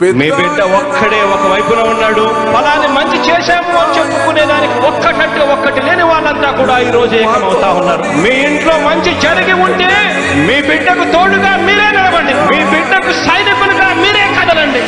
మీ బిడ్డ ఒక్కడే ఒక వైపున ఉన్నాడు. ఫలాన్ని మంచి చేశాము అని చెప్పుకునేదానికి ఒక్కటంటే ఒక్కటి లేని వాళ్ళంతా కూడా ఈ రోజు ఏకమవుతా ఉన్నారు. మీ ఇంట్లో మంచి జరిగి ఉంటే మీ బిడ్డకు తోడుగా మీరే నిలబండి. మీ బిడ్డకు సైనికులుగా మీరే కదలండి.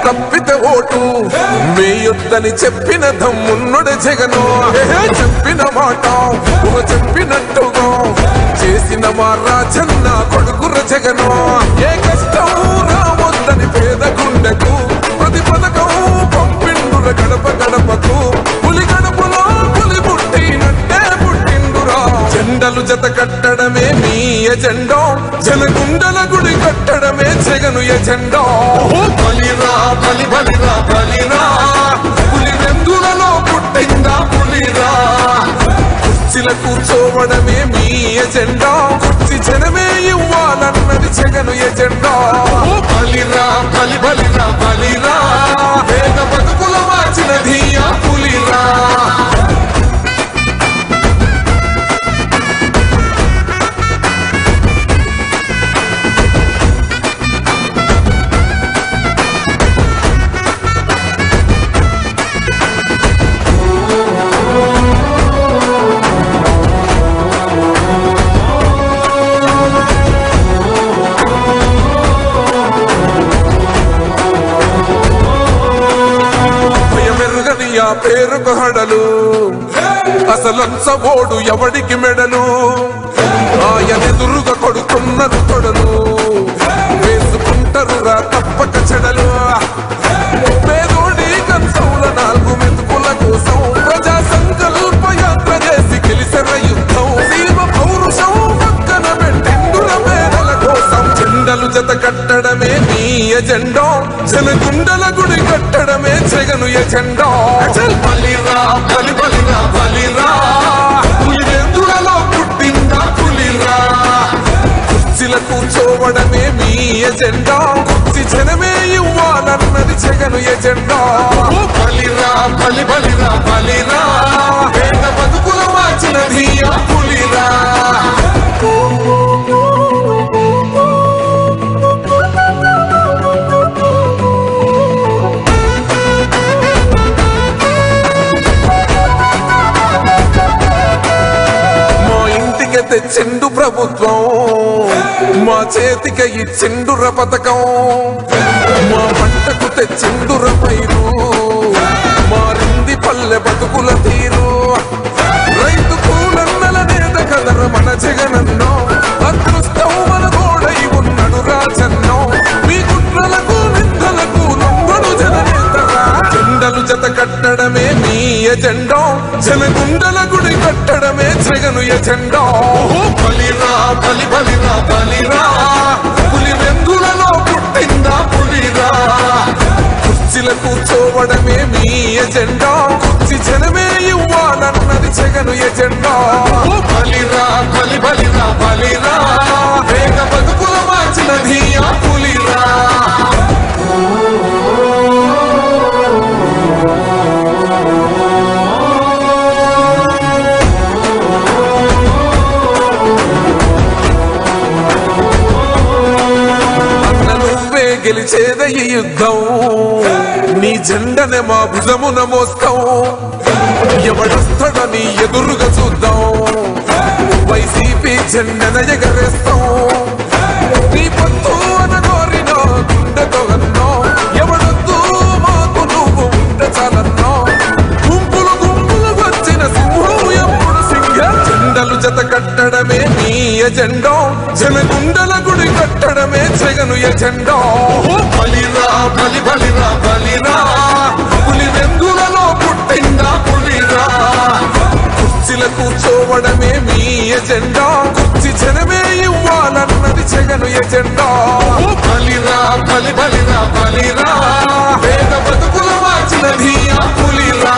తప్పితే ఓటు వేయొద్దని చెప్పిన దమ్మున్నోడే జగను. చెప్పిన మాట చెప్పినట్టుగా చేసిన మా రాజన్న కొడుకుర జగను. ఏ కష్టం రావద్దని పేద గుండెకు ప్రతి పథకం పంపిండుర గడప గడపకు. పులి గడపలో పులి పుట్టినట్టే పుట్టిండురా. జెండలు జత కట్టడమే మీ ఎజెండా, జనగుండల గుడి కట్టడమే జగను ఎజెండా. బలిరా బలి బలిరా బలిరా, పులి వెందులలో పుట్టిందా పులిరా. కుర్చీల కూర్చోవడమే మీ ఎజెండా, కుర్చీ జనమే ఇవ్వాలన్నది జగను ఎజెండా. బలిరా బలి బలిరా బలిరా, పేద బతుకుల మార్చినది ఆ పులిరా. పేరుకు హడలు అసలంచబోడు ఎవడికి మెడలు. ఆయనెదురుగా కొడుకున్నారు తొడలు, వేసుకుంటారు రా తప్పక చెడలు. పేదోడి కంచౌల 4 మెతుకుల కోసం ప్రజా సంకల్ప యాత్ర చేసి గెలిసిన యుద్ధం. సీమ పౌరుషం పక్కన పెట్టిండుల పేదల కోసం. జెండలు జత కట్టడమే మీ ఎజెండా, జనగుండల గుడి కట్టడమే జగను ఎజెండా. బలిరా బలి బలిరా బలిరా, పులి వెందులలో పుట్టిందా పులిరా. కుర్చీల కూర్చోవడమే మీ ఎజెండా, కుర్చీ జనమే ఇవ్వాలన్నది జగను ఎజెండా. బలిరా బలి బలిరా బలిరా, పేద బతుకుల మార్చినది ఆ పులిరా. తెచ్చిండు ప్రభుత్వం, మా చేతికి ఇచ్చిండుర పథకం. మా పంటకు తెచ్చిండుర పైరు, మారింది పల్లె బతుకుల తీరు. రైతు కూలన్నల నేత కదర మన జగనన్నో, అదృష్టం మన తోడై ఉన్నాడు రాజన్నో. మీ కుట్రలకు నిందలకు నమ్మడు జననేతరా. జెండలు జత కట్టడమే మీ ఎజెండా, జనగుండల గుడి కట్టడమే జగను ఎజెండా. బలిరా బలి బలిరా బలిరా, పులి వెందులలో పుట్టిందా పులిరా. కుర్చీల కూర్చోవడమే మీ ఎజెండా, కుర్చీ జనమే ఇవ్వాలన్నది జగను ఎజెండా. బలిరా బలి బలిరా బలిరా, పేద బతుకుల మార్చినది ఆ పులిరా. గెలిచేద ఈ యుద్ధం, నీ జెండనే మా భుజమున మోస్తాం. ఎవడొస్తాడని ఎదురుగా చూద్దాం, వైసీపీ జెండన ఎగరేస్తాం. నీ పొత్తు అనగోరినో గుండెతో అన్నో, ఎవడొద్దు మాకు నువ్వు ఉంటే చాలన్నో. గుంపులు గుంపులు వచ్చిన సింహం ఎప్పుడు సింగం. జెండలు జత కట్టడమే మీ ఎజెండా, జనగుండల గుడి కట్టడమే జగను ఎజెండా. బలిరా బలి బలిరా బలిరా, పులి వెందులలో పుట్టిందా పులిరా. కుర్చీల కూర్చోవడమే మీ ఎజెండా, కుర్చీ జనమే ఇవ్వాలన్నది జగను ఎజెండా. బలిరా బలి బలిరా బలిరా, పేద బతుకుల మార్చినది ఆ పులిరా.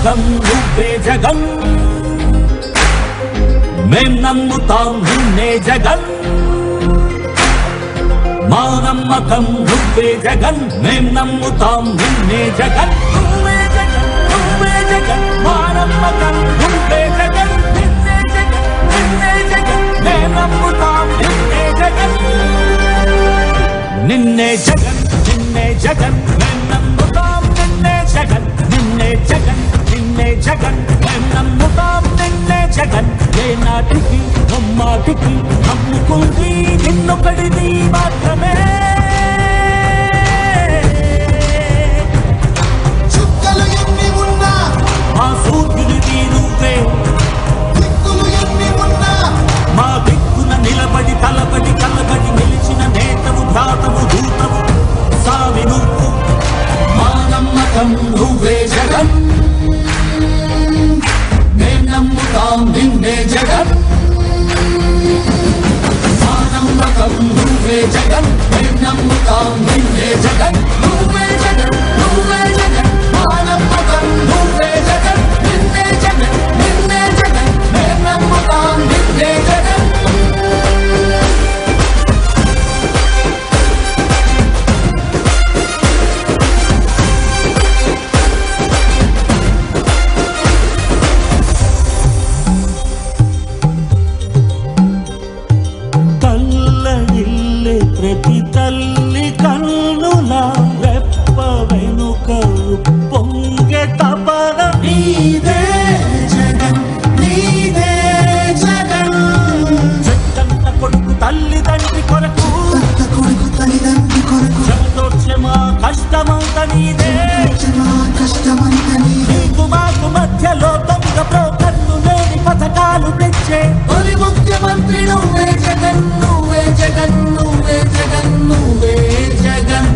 నమ్మకం నువ్వే జగన్ మేం నమ్ముతాం నిన్నే జగన్ మా నమ్మకం నువ్వే జగన్ మేం నమ్ముతాం నిన్నే జగన్ నువ్వే జగన్ నువ్వే జగన్ మా నమ్మకం నువ్వే జగన్ నిన్నే జగన్ నిన్నే జగన్ మేం నమ్ముతాం నిన్నే జగన్ నిన్నే జగన్ నిన్నే జగన్ మేం నమ్ముతాం నిన్నే జగన్ నిన్నే జగన్ నిన్నే జగన్ మేం నమ్ముతాం నిన్నే జగన్ ఏ నాటికి నమ్మాటికి నమ్ముకుంది నిన్నొకడిది మాత్రమే చుక్కలు ఎన్ని ఉన్నా మా సూర్యుడివి నువ్వే దిక్కులు ఎన్ని ఉన్నా మా దిక్కున నిలబడి తలబడి కలబడి నిలిచిన నేతవు భ్రాతవు దూతవు సావి నువ్వు మా నమ్మకం నువ్వే జగన్ మేం నమ్ముతాం నిన్నే జగన్ మా నమ్మకం నువ్వే జగన్ మేం నమ్ముతాం నిన్నే జగన్ నువ్వే జగన్ నువ్వే జగన్ మా నమ్మకం నువ్వే జగన్ నిన్నే జగన్ నిన్నే జగన్ మేం నమ్ముతాం నిన్నే జగన్ ప్రతి తల్లి కన్నుల రెప్ప వెనుక పొంగే తపన నీదే జగన్ నీదే జగన్ చెట్టంత కొడుకు తల్లి తండ్రి కొరకు కొడుకు తల్లిదండ్రి కొరకు చెమటోక్షమా కష్టమంత నీదే కష్టమంత నీకు మాకు మధ్యలో దొంగ బ్రోకర్లు లేని పథకాలు తెచ్చే తొలి ముఖ్యమంత్రి నువ్వే జగన్ నువ్వే జగన్ నువ్వే జగన్ నువ్వే జగన్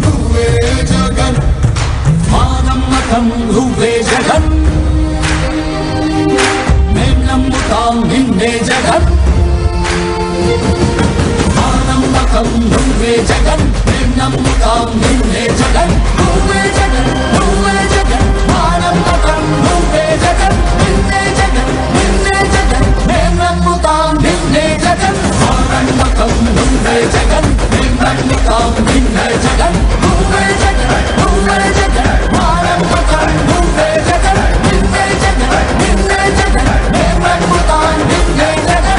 నువ్వే జగన్ మా నమ్మకం నువ్వే జగన్ మేం నమ్ముతాం నిన్నే జగన్ మా నమ్మకం నువ్వే జగన్ మేం నమ్ముతాం నిన్నే జగన్ నువ్వే జగన్ నువ్వే జగన్ మా నమ్మకం నువ్వే జగన్ నిన్నే జగన్ నిన్నే జగన్ మేం నమ్ముతాం నిన్నే జగన్ మా నమ్మకం నువ్వే జగన్ మేం నమ్ముతాం నిన్నే జగన్ నువ్వే జగన్ నువ్వే జగన్ మా నమ్మకం నువ్వే జగన్ నిన్నే జగన్ నిన్నే జగన్ మేం నమ్ముతాం నిన్నే జగన్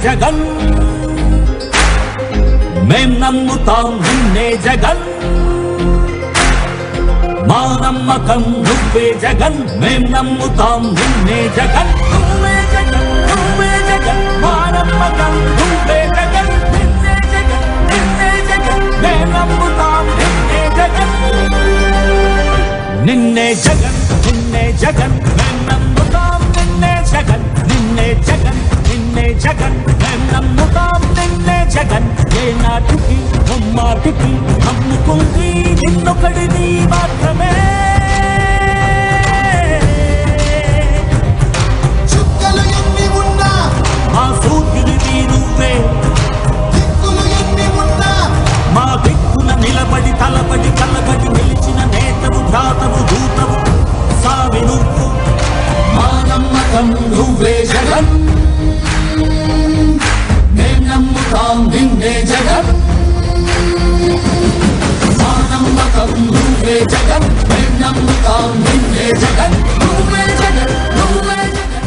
జగన్ మేం నమ్ముతాం నిన్నే జగన్ మా నమ్మకం నువ్వే జగన్ మేం నమ్ముతాం నిన్నే జగన్ నువ్వే జగన్ నువ్వే జగన్ మా నమ్మకం నువ్వే జగన్ నిన్నే జగన్ నిన్నే జగన్ మేం నమ్ముతాం నిన్నే జగన్ నిన్నే జగన్ నిన్నే జగన్ మేం నమ్ముతాం నిన్నే జగన్ నిన్నే జగన్ నిన్నే జగన్ మేం నమ్ముతాం నిన్నే జగన్ ఏ నాటికి నమ్మాటికి నమ్ముకుంది నిన్నొకడిని మాత్రమే చుక్కలు ఎన్ని ఉన్నా మా సూర్యుడివి నువ్వే దిక్కులు ఎన్ని ఉన్నా మా దిక్కున నిలబడి తలబడి కలబడి నిలిచిన నేతవు భ్రాతవు దూతవు సావి నువ్వు మా నమ్మకం నువ్వే జగన్ మేం నమ్ముతాం నిన్నే జగన్ మా నమ్మకం నువ్వే జగన్ మేం నమ్ముతాం నిన్నే జగన్ నువ్వే జగన్ నువ్వే జగన్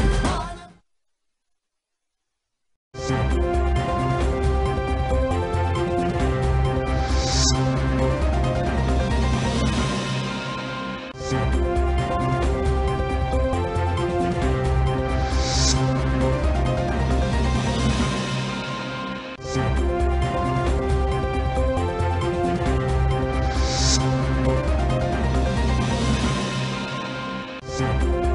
Podcast.